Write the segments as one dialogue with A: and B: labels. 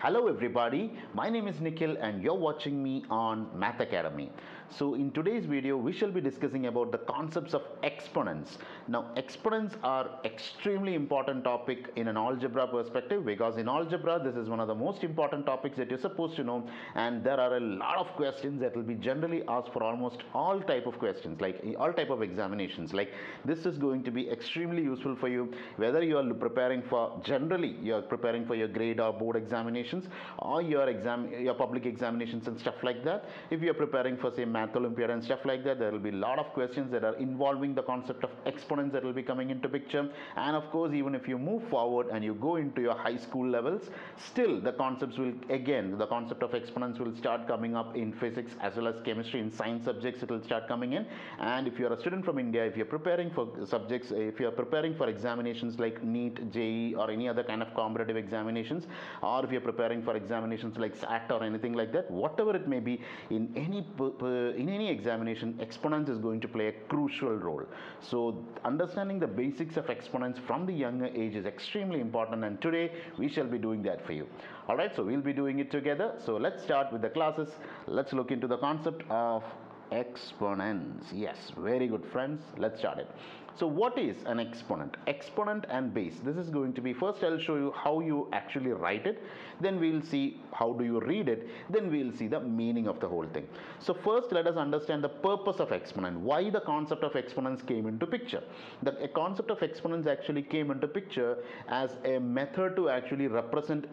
A: Hello everybody, my name is Nikhil and you're watching me on Math.Academy. So in today's video we shall be discussing about the concepts of exponents. Now exponents are extremely important topic in an algebra perspective, because in algebra this is one of the most important topics that you're supposed to know, and there are a lot of questions that will be generally asked for almost all type of questions, like all type of examinations. Like this is going to be extremely useful for you whether you are preparing for your grade or board examinations, or your public examinations and stuff like that. If you are preparing for say math olympiad and stuff like that, there will be a lot of questions that are involving the concept of exponents that will be coming into picture. And of course, even if you move forward and you go into your high school levels, still the concept of exponents will start coming up in physics as well as chemistry. In science subjects it will start coming in. And if you are a student from India, if you're preparing for subjects, if you're preparing for examinations like NEET, JEE or any other kind of competitive examinations, or if you're preparing for examinations like SAT or anything like that, whatever it may be, in any examination, exponents is going to play a crucial role. So understanding the basics of exponents from the younger age is extremely important, and today we shall be doing that for you. Alright, so we'll be doing it together. So let's start with the classes. Let's look into the concept of exponents. Yes, very good friends, let's start it. So what is an exponent? Exponent and base. This is going to be, first I'll show you how you actually write it, then we'll see how do you read it, then we'll see the meaning of the whole thing. So first let us understand the purpose of exponent, why the concept of exponents came into picture. The concept of exponents actually came into picture as a method to actually represent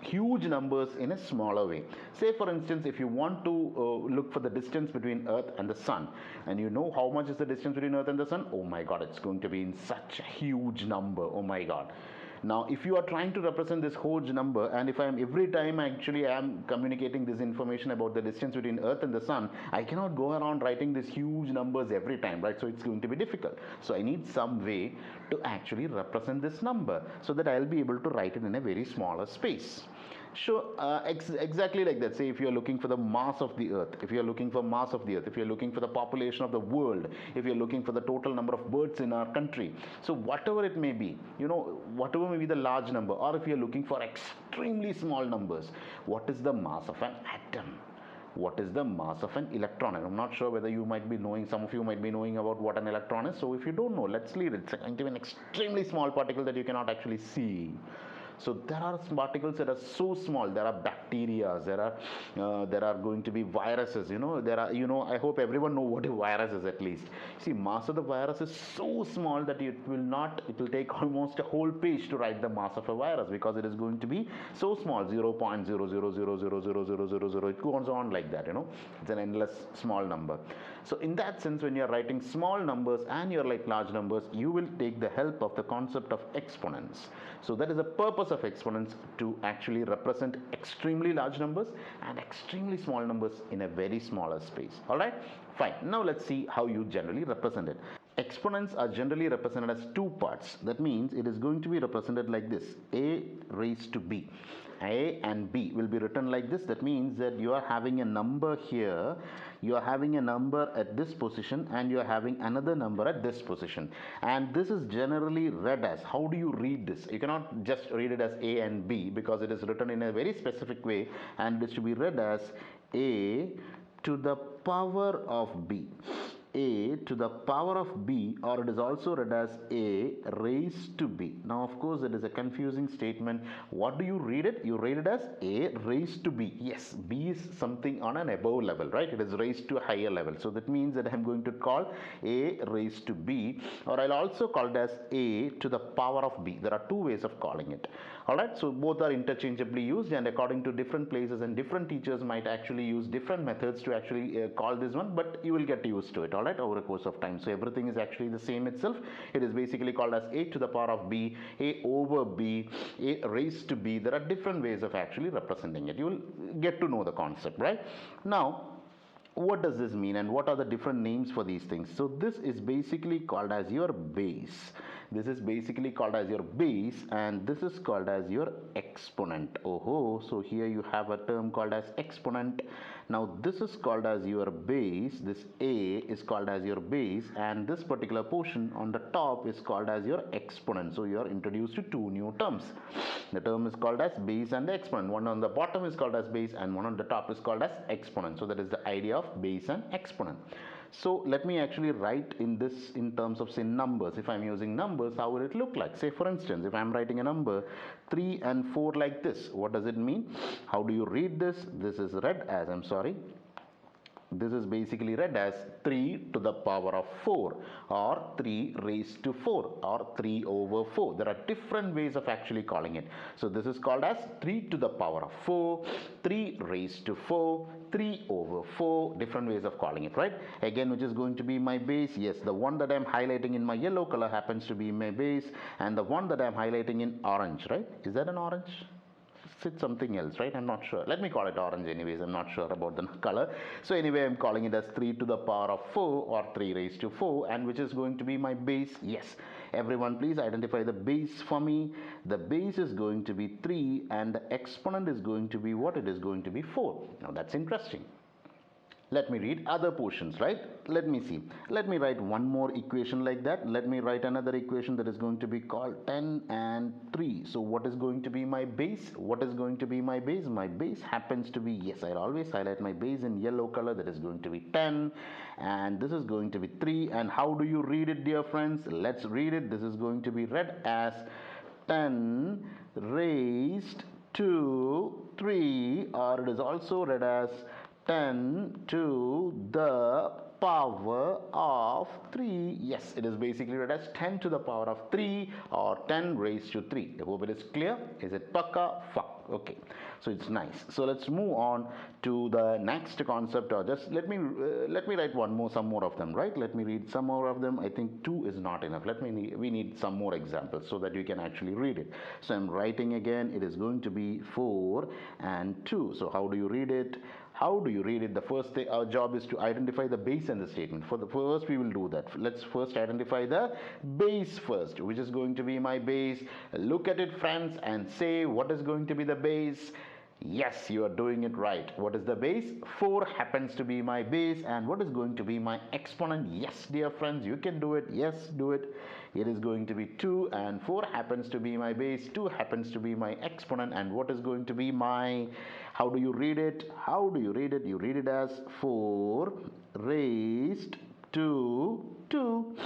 A: huge numbers in a smaller way. Say for instance, if you want to look for the distance between Earth and the Sun, and you know how much is the distance between Earth and the Sun, oh my god, it's going to be in such a huge number, oh my god. Now if you are trying to represent this huge number, and if I am every time actually I am communicating this information about the distance between Earth and the Sun, I cannot go around writing these huge numbers every time, right? So it's going to be difficult. So I need some way to actually represent this number so that I'll be able to write it in a very smaller space. Sure, exactly like that. Say if you're looking for the mass of the Earth, if you're looking for the population of the world, if you're looking for the total number of birds in our country, so whatever it may be, whatever may be the large number, or if you're looking for extremely small numbers, what is the mass of an atom? What is the mass of an electron? I'm not sure whether some of you might be knowing about what an electron is. So if you don't know, let's leave it. It's going to be an extremely small particle that you cannot actually see. So there are particles that are so small. There are bacteria. There are going to be viruses. There are. I hope everyone know what a virus is at least. See, mass of the virus is so small that it will take almost a whole page to write the mass of a virus, because it is going to be so small, 0.000000000. It goes on like that. It's an endless small number. So in that sense, when you are writing small numbers and you're like large numbers, you will take the help of the concept of exponents. So that is the purpose of exponents, to actually represent extremely large numbers and extremely small numbers in a very smaller space. Alright, fine. Now let's see how you generally represent it. Exponents are generally represented as two parts. That means it is going to be represented like this: a raised to b. A and b will be written like this. That means that you are having a number here, you are having a number at this position, and you are having another number at this position. And this is generally read as, how do you read this? You cannot just read it as a and b, because it is written in a very specific way, and it is to be read as a to the power of b. A to the power of b, or it is also read as a raised to b. Now of course it is a confusing statement. What do you read it? You read it as a raised to b. Yes, b is something on an above level, right? It is raised to a higher level. So that means that I am going to call a raised to b, or I'll also call it as a to the power of b. There are two ways of calling it. Alright, so both are interchangeably used, and according to different places and different teachers might actually use different methods to actually call this one, but you will get used to it, alright, over a course of time. So everything is actually the same itself. It is basically called as a to the power of b, a over b, a raised to b. There are different ways of actually representing it. You will get to know the concept, right? Now, what does this mean, and what are the different names for these things? So this is basically called as your base. This is basically called as your base, and this is called as your exponent. Oh, so here you have a term called as exponent. Now this is called as your base. This a is called as your base, and this particular portion on the top is called as your exponent. So you are introduced to two new terms. The term is called as base and the exponent. One on the bottom is called as base, and one on the top is called as exponent. So that is the idea of base and exponent. So let me actually write in this in terms of say numbers. If I'm using numbers, how will it look like? Say for instance, if I'm writing a number 3 and 4 like this, what does it mean? How do you read this? This is read as, I'm sorry, this is basically read as 3 to the power of 4 or 3 raised to 4 or 3 over 4. There are different ways of actually calling it. So this is called as 3 to the power of 4, 3 raised to 4, 3 over 4, different ways of calling it, right? Again, which is going to be my base? Yes, the one that I'm highlighting in my yellow color happens to be my base, and the one that I'm highlighting in orange, right? Is that an orange? It's something else, right? I'm not sure. Let me call it orange anyways. I'm not sure about the color. So anyway, I'm calling it as 3 to the power of 4 or 3 raised to 4, and which is going to be my base. Yes, everyone please identify the base for me. The base is going to be 3 and the exponent is going to be what? It is going to be 4. Now that's interesting. Let me read other portions, right? Let me see. Let me write one more equation like that. Let me write another equation that is going to be called 10 and 3. So what is going to be my base? What is going to be my base? My base happens to be, yes, I'll always highlight my base in yellow color. That is going to be 10, and this is going to be 3. And how do you read it, dear friends? Let's read it. This is going to be read as 10 raised to 3, or it is also read as 10 to the power of 3. Yes, it is basically read as 10 to the power of 3 or 10 raised to 3. I hope it is clear. Is it pakka? Fuck. Okay, so it's nice. So let's move on to the next concept, or just let me write some more of them, right? Let me read some more of them. I think 2 is not enough. We need some more examples so that you can actually read it. So I'm writing again. It is going to be 4 and 2. So how do you read it? How do you read it? The first thing, our job is to identify the base in the statement. For the first, we will do that. Let's first identify the base first, which is going to be my base. Look at it, friends, and say what is going to be the base. Yes, you are doing it right. What is the base? 4 happens to be my base. And what is going to be my exponent? Yes, dear friends, you can do it. Yes, do it. It is going to be 2, and 4 happens to be my base. 2 happens to be my exponent. And what is going to be my, how do you read it? How do you read it? You read it as 4 raised to 2.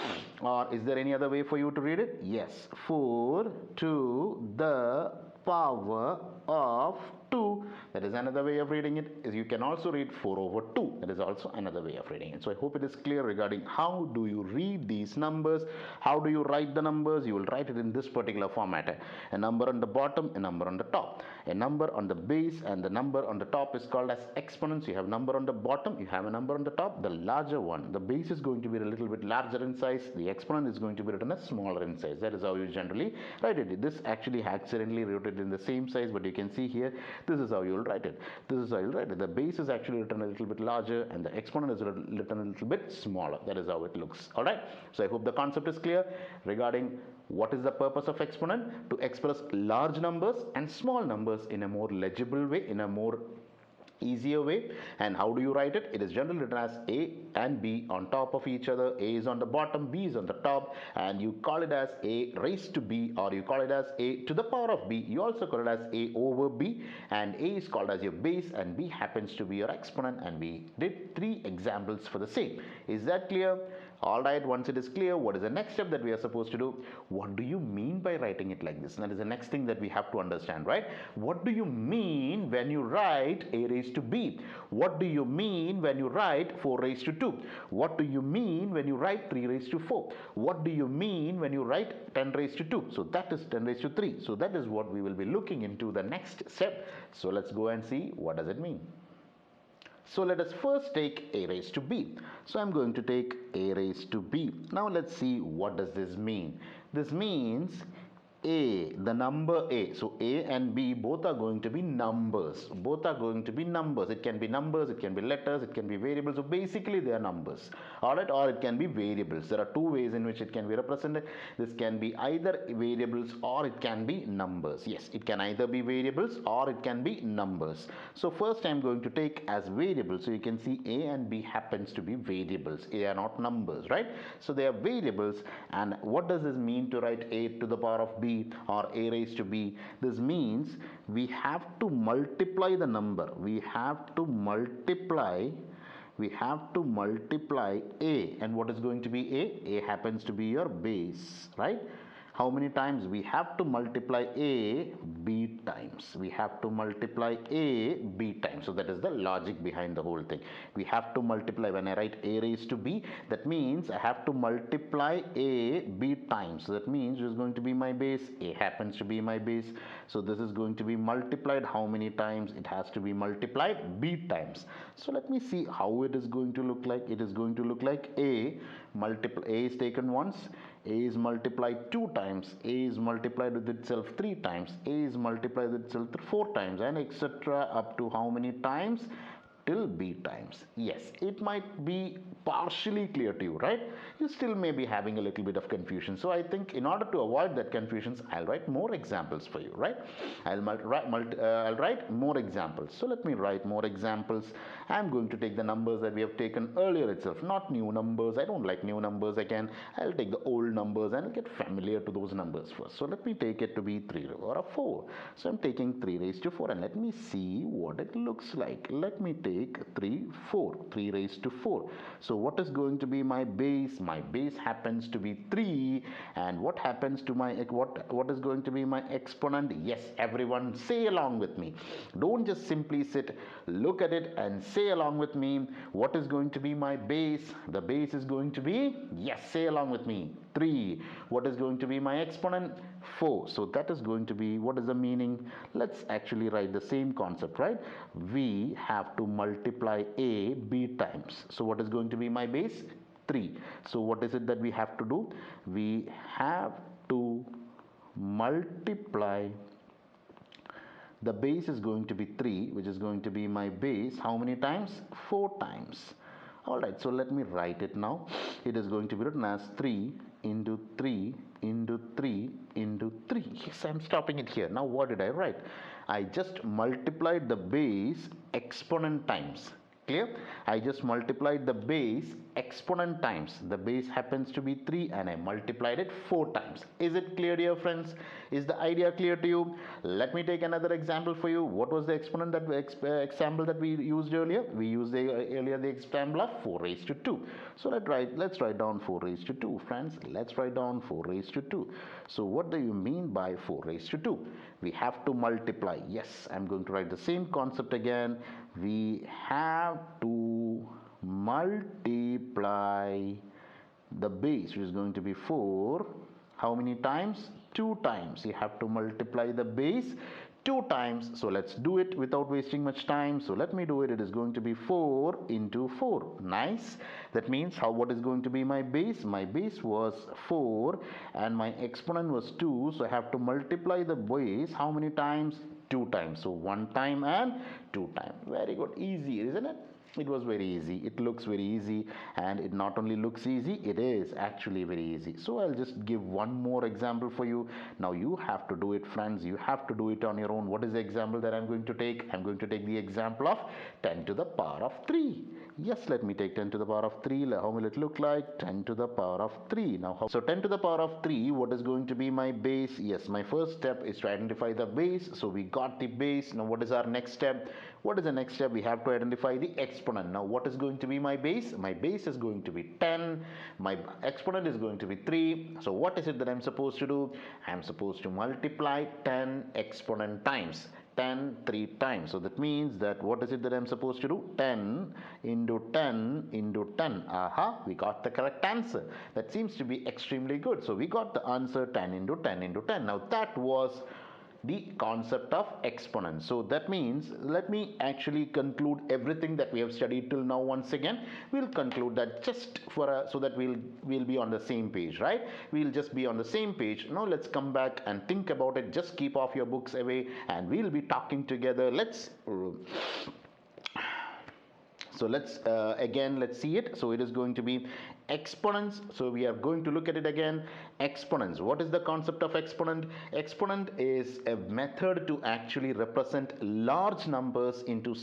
A: Or is there any other way for you to read it? Yes, 4 to the power of 2. That is another way of reading it. Is you can also read 4 over 2. That is also another way of reading it. So I hope it is clear regarding how do you read these numbers. How do you write the numbers? You will write it in this particular format. A number on the bottom, a number on the top. A number on the base, and the number on the top is called as exponents. You have number on the bottom, you have a number on the top, the larger one. The base is going to be a little bit larger in size. The exponent is going to be written as smaller in size. That is how you generally write it. This actually accidentally wrote it in the same size, but you can see here, this is how you will write it. This is how you will write it. The base is actually written a little bit larger, and the exponent is written a little bit smaller. That is how it looks. All right. So I hope the concept is clear regarding what is the purpose of exponent? To express large numbers and small numbers in a more legible way, in a more easier way. And how do you write it? It is generally written as A and B on top of each other. A is on the bottom, B is on the top, and you call it as A raised to B, or you call it as A to the power of B. You also call it as A over B, and A is called as your base and B happens to be your exponent, and we did 3 examples for the same. Is that clear? Alright, once it is clear, what is the next step that we are supposed to do? What do you mean by writing it like this? And that is the next thing that we have to understand, right? What do you mean when you write A raised to B? What do you mean when you write 4 raised to 2? What do you mean when you write 3 raised to 4? What do you mean when you write 10 raised to 2? So that is 10 raised to 3. So that is what we will be looking into the next step. So let's go and see what does it mean. So let us first take A raised to B. So I'm going to take A raised to B. Now let's see what does this mean. This means A, the number A. So A and B both are going to be numbers. Both are going to be numbers. It can be numbers, it can be letters, it can be variables. So basically they are numbers. Alright, or it can be variables. There are two ways in which it can be represented. This can be either variables or it can be numbers. Yes, it can either be variables or it can be numbers. So first I'm going to take as variables. So you can see A and B happens to be variables. They are not numbers, right? So they are variables. And what does this mean to write A to the power of B or A raised to B? This means we have to multiply the number. We have to multiply A, and what is going to be A? A happens to be your base, right? How many times? We have to multiply A B times. We have to multiply A B times. So that is the logic behind the whole thing. We have to multiply. When I write A raised to B, that means I have to multiply A B times. So that means it is going to be my base. A happens to be my base. So this is going to be multiplied how many times? It has to be multiplied B times. So let me see how it is going to look like. It is going to look like A is taken once, A is multiplied 2 times, A is multiplied with itself 3 times, A is multiplied with itself 4 times, and etc. up to how many times? Till B times. Yes, it might be partially clear to you, right? You still may be having a little bit of confusion. So I think in order to avoid that confusions, I'll write more examples for you, right? I'll write more examples. So let me write more examples. I'm going to take the numbers that we have taken earlier itself, not new numbers. I don't like new numbers again. I'll take the old numbers and I'll get familiar to those numbers first. So let me take it to be 3 or a 4. So I'm taking 3 raised to 4 and let me see what it looks like. Let me take 3 raised to 4. So what is going to be my base? My base happens to be 3. And what happens to my what is going to be my exponent? Yes, everyone say along with me. Don't just simply sit, look at it and say along with me. What is going to be my base? The base is going to be, yes, say along with me, 3. What is going to be my exponent? 4. So that is going to be, what is the meaning? Let's actually write the same concept, right? We have to multiply A B times. So what is going to be my base? 3. So what is it that we have to do? We have to multiply, the base is going to be 3, which is going to be my base. How many times? 4 times. Alright, so let me write it now. It is going to be written as 3 into 3 into 3 into 3. Yes, I'm stopping it here. Now what did I write? I just multiplied the base exponent times. Clear? I just multiplied the base exponent times. The base happens to be 3 and I multiplied it 4 times. Is it clear, dear friends? Is the idea clear to you? Let me take another example for you. What was the exponent that example that we used earlier? We used earlier the example of 4 raised to 2. So let's write down 4 raised to 2, friends. Let's write down 4 raised to 2. So what do you mean by 4 raised to 2? We have to multiply. Yes, I'm going to write the same concept again. We have to multiply the base, which is going to be 4. How many times? 2 times. You have to multiply the base 2 times. So let's do it without wasting much time. So let me do it. It is going to be 4 into 4. Nice. That means what is going to be my base? My base was 4 and my exponent was 2. So I have to multiply the base how many times? 2 times. So 1 time and 2 times. Very good. Easy, isn't it? It was very easy. It looks very easy, and it not only looks easy, it is actually very easy. So I'll just give one more example for you. Now you have to do it, friends. You have to do it on your own. What is the example that I'm going to take? I'm going to take the example of 10 to the power of 3. Yes, let me take 10 to the power of 3. How will it look like? 10 to the power of 3. Now, so 10 to the power of 3, what is going to be my base? Yes, my first step is to identify the base. So we got the base. Now what is our next step? What is the next step? We have to identify the exponent. Now what is going to be my base? My base is going to be 10. My exponent is going to be 3. So what is it that I'm supposed to do? I'm supposed to multiply 10 exponent times. 10 3 times. So that means that what is it that I'm supposed to do? 10 into 10 into 10. Aha, we got the correct answer. That seems to be extremely good. So we got the answer 10 into 10 into 10. Now that was the concept of exponents. So that means, let me actually conclude everything that we have studied till now once again. We'll conclude that just for so that we'll be on the same page, right? We'll just be on the same page. Now let's come back and think about it. Just keep off your books away and we'll be talking together. Let's again, let's see it. So it is going to be exponents. So we are going to look at it again. Exponents. What is the concept of exponent? Exponent is a method to actually represent large numbers into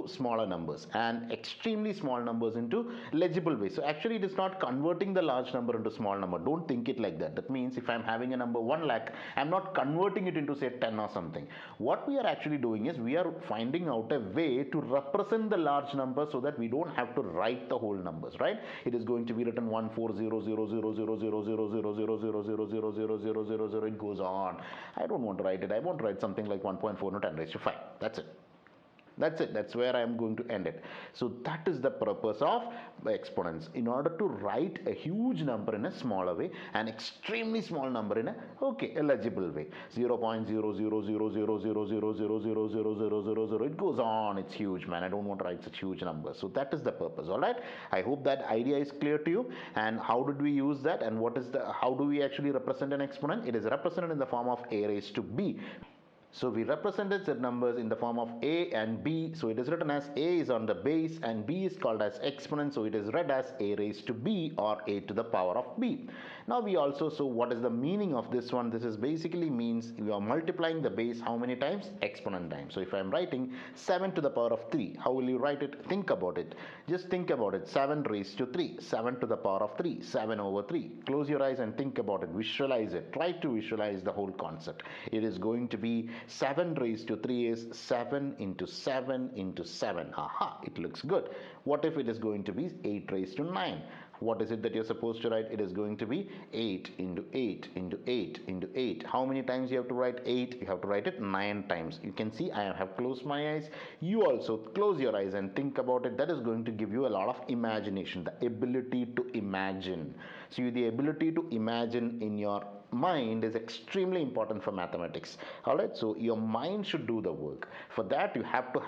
A: smaller numbers and extremely small numbers into legible ways. So actually it is not converting the large number into small number. Don't think it like that. That means if I'm having a number 1 lakh, I'm not converting it into say 10 or something. What we are actually doing is we are finding out a way to represent the large number so that we don't have to write the whole numbers, right? It is going to be written 1400000000000000000. It goes on. I don't want to write it. I want to write something like 1.4 10 raised to 5. That's it. That's where I am going to end it. So that is the purpose of exponents. In order to write a huge number in a smaller way, an extremely small number in a legible way. 0.0000000000000. It goes on. It's huge, man. I don't want to write such huge numbers. So that is the purpose. All right. I hope that idea is clear to you. And how did we use that? And how do we actually represent an exponent? It is represented in the form of a raised to b. So we represented the numbers in the form of a and b. So it is written as a is on the base and b is called as exponent. So it is read as a raised to b or a to the power of b. Now we also saw what is the meaning of this one. This is basically means you are multiplying the base how many times? Exponent times. So if I am writing 7 to the power of 3, how will you write it? Think about it. Just think about it. 7 raised to 3, 7 to the power of 3, 7 over 3. Close your eyes and think about it. Visualize it. Try to visualize the whole concept. It is going to be 7 raised to 3 is 7 into 7 into 7. Aha, it looks good. What if it is going to be 8 raised to 9? What is it that you're supposed to write? It is going to be 8 into 8 into 8 into 8. How many times you have to write 8? You have to write it 9 times. You can see I have closed my eyes. You also close your eyes and think about it. That is going to give you a lot of imagination, the ability to imagine. So the ability to imagine in your mind is extremely important for mathematics. All right, so your mind should do the work. For that you have to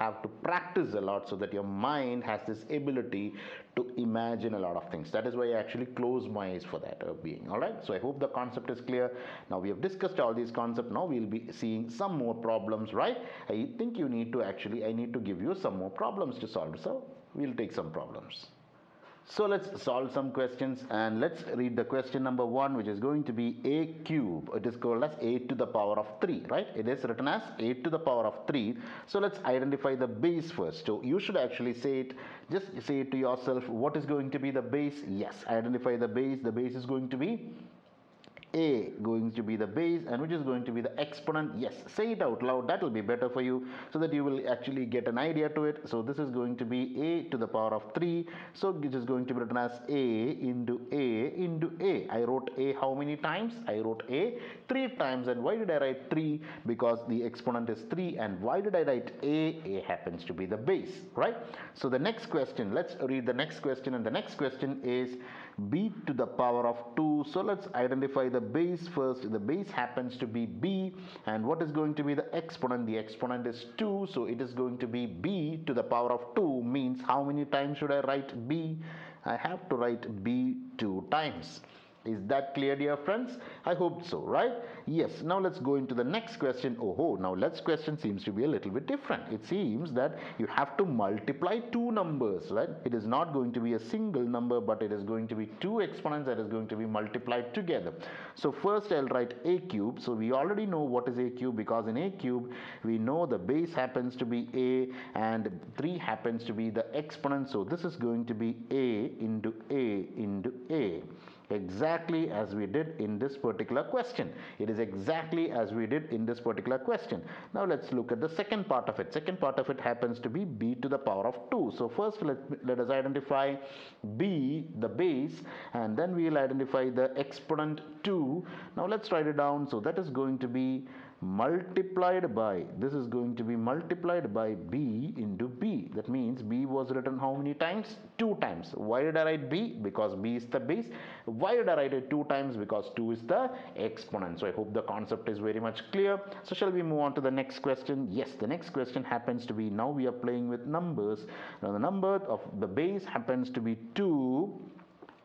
A: practice a lot so that your mind has this ability to imagine a lot of things. That is why I actually close my eyes for that being. All right, so I hope the concept is clear. Now we have discussed all these concepts. Now we'll be seeing some more problems, right? I think I need to give you some more problems to solve. So we'll take some problems. So let's solve some questions and let's read the question number 1, which is going to be a cube. It is called as 8 to the power of 3, right? It is written as 8 to the power of 3. So let's identify the base first. So you should actually say it, just say it to yourself, what is going to be the base? Yes, identify the base. The base is going to be a going to be the base, and which is going to be the exponent. Yes, say it out loud. That will be better for you so that you will actually get an idea to it. So this is going to be a to the power of 3. So it is going to be written as a into a into a. I wrote a how many times? I wrote a 3 times. And why did I write 3? Because the exponent is 3. And why did I write a? A happens to be the base, right? So the next question, let's read the next question, and the next question is b to the power of 2. So let's identify the base first. The base happens to be b, and what is going to be the exponent? The exponent is 2, so it is going to be b to the power of 2. Means how many times should I write b? I have to write b 2 times. Is that clear, dear friends? I hope so, right? Yes. Now let's go into the next question. Now next question seems to be a little bit different. It seems that you have to multiply 2 numbers, right? It is not going to be a single number, but it is going to be 2 exponents that is going to be multiplied together. So first I'll write a cube. So we already know what is a cube, because in a cube we know the base happens to be a and 3 happens to be the exponent. So this is going to be a into a into a. Exactly as we did in this particular question. It is exactly as we did in this particular question. Now let's look at the second part of it. Second part of it happens to be b to the power of 2. So first let us identify b, the base, and then we will identify the exponent 2. Now let's write it down. So that is going to be multiplied by, this is going to be multiplied by b into b. That means B was written how many times? 2 times. Why did I write B? Because B is the base. Why did I write it 2 times? Because 2 is the exponent. So I hope the concept is very much clear. So shall we move on to the next question? Yes, the next question happens to be, now we are playing with numbers. Now the number of the base happens to be 2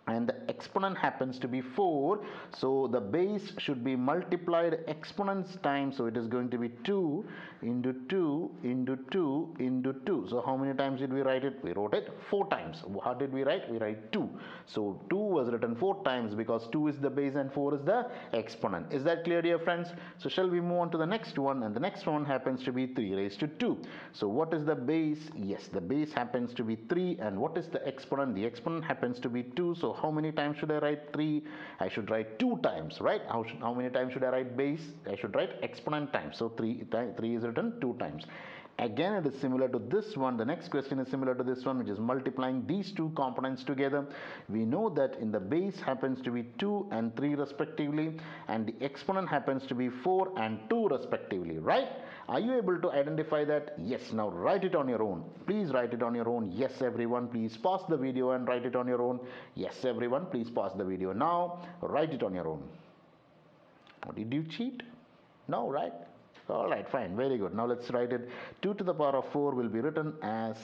A: and the exponent happens to be 4, so the base should be multiplied exponents times, so it is going to be 2 into 2 into 2 into 2. So how many times did we write it? We wrote it 4 times. How did we write? We write 2. So 2 was written 4 times because 2 is the base and 4 is the exponent. Is that clear, dear friends? So shall we move on to the next one? And the next one happens to be 3 raised to 2. So what is the base? Yes, the base happens to be 3, and what is the exponent? The exponent happens to be 2. So how many times should I write 3? I should write 2 times, right? How many times should I write base? I should write exponent times. So 3 is written 2 times. Again, it is similar to this one. The next question is similar to this one, which is multiplying these two components together. We know that in the base happens to be 2 and 3 respectively, and the exponent happens to be 4 and 2 respectively, right? Are you able to identify that? Yes. Now write it on your own. Please write it on your own. Yes, everyone, please pause the video and write it on your own. Yes, everyone, please pause the video now. Write it on your own. Or did you cheat? No, right? Alright, fine, very good. Now let's write it. 2 to the power of 4 will be written as,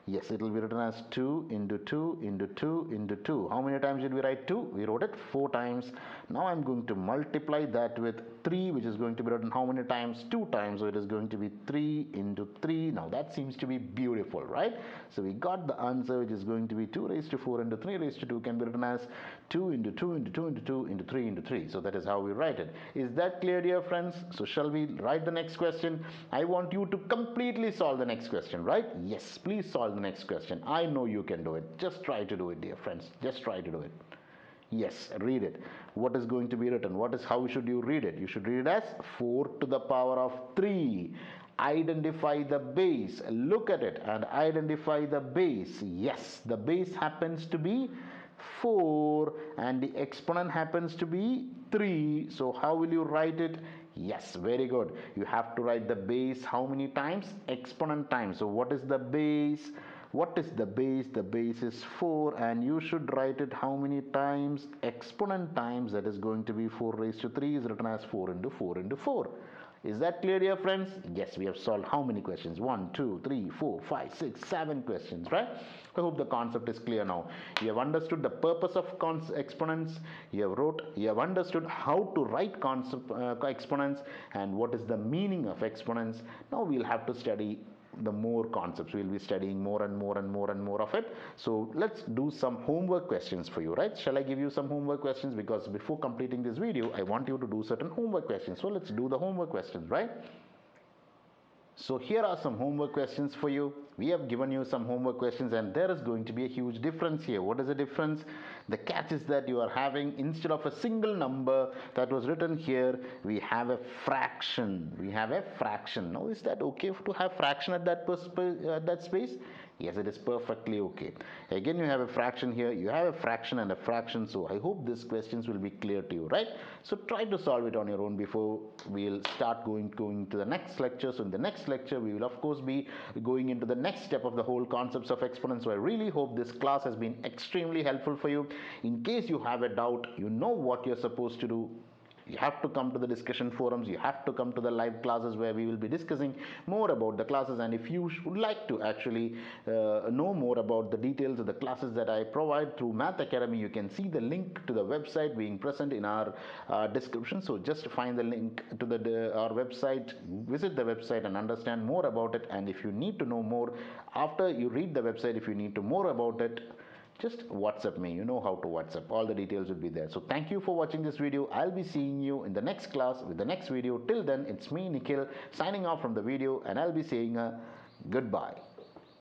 A: yes, it will be written as 2 into 2 into 2 into 2. How many times did we write 2? We wrote it 4 times. Now I'm going to multiply that with 3, which is going to be written how many times? 2 times. So it is going to be 3 into 3. Now that seems to be beautiful, right? So we got the answer, which is going to be 2 raised to 4 into 3 raised to 2 can be written as 2 into 2 into 2 into 2 into 3 into 3. So that is how we write it. Is that clear, dear friends? So shall we write the next question? I want you to completely solve the next question, right? Yes, please solve the next question. I know you can do it. Just try to do it, dear friends. Just try to do it. Yes, read it. What is going to be written? How should you read it? You should read it as 4 to the power of 3. Identify the base. Look at it and identify the base. Yes, the base happens to be 4 and the exponent happens to be 3. So how will you write it? Yes, very good. You have to write the base how many times? Exponent times. So what is the base? What is the base? The base is 4, and you should write it how many times? Exponent times. That is going to be 4 raised to 3 is written as 4 into 4 into 4. Is that clear, dear friends? Yes, we have solved how many questions? 1, 2, 3, 4, 5, 6, 7 questions, right? I hope the concept is clear now. You have understood the purpose of exponents. You have understood how to write exponents and what is the meaning of exponents. Now we'll have to study the more concepts. We'll be studying more and more and more and more of it. So let's do some homework questions for you, right? Shall I give you some homework questions? Because before completing this video, I want you to do certain homework questions. So let's do the homework questions, right? So here are some homework questions for you. We have given you some homework questions and there is going to be a huge difference here. What is the difference? The catch is that you are having, instead of a single number that was written here, we have a fraction. We have a fraction. Now is that okay to have fraction at that space? Yes, it is perfectly okay. Again, you have a fraction here. You have a fraction and a fraction. So I hope these questions will be clear to you, right? So try to solve it on your own before we'll start going to the next lecture. So in the next lecture, we will of course be going into the next step of the whole concepts of exponents. So I really hope this class has been extremely helpful for you. In case you have a doubt, you know what you're supposed to do. You have to come to the discussion forums. You have to come to the live classes where we will be discussing more about the classes. And if you would like to actually know more about the details of the classes that I provide through Math.Academy, you can see the link to the website being present in our description. So just find the link to our website, visit the website and understand more about it. And if you need to know more after you read the website, if you need to more about it, just WhatsApp me. You know how to WhatsApp. All the details will be there. So thank you for watching this video. I'll be seeing you in the next class with the next video. Till then, it's me, Nikhil, signing off from the video, and I'll be saying goodbye.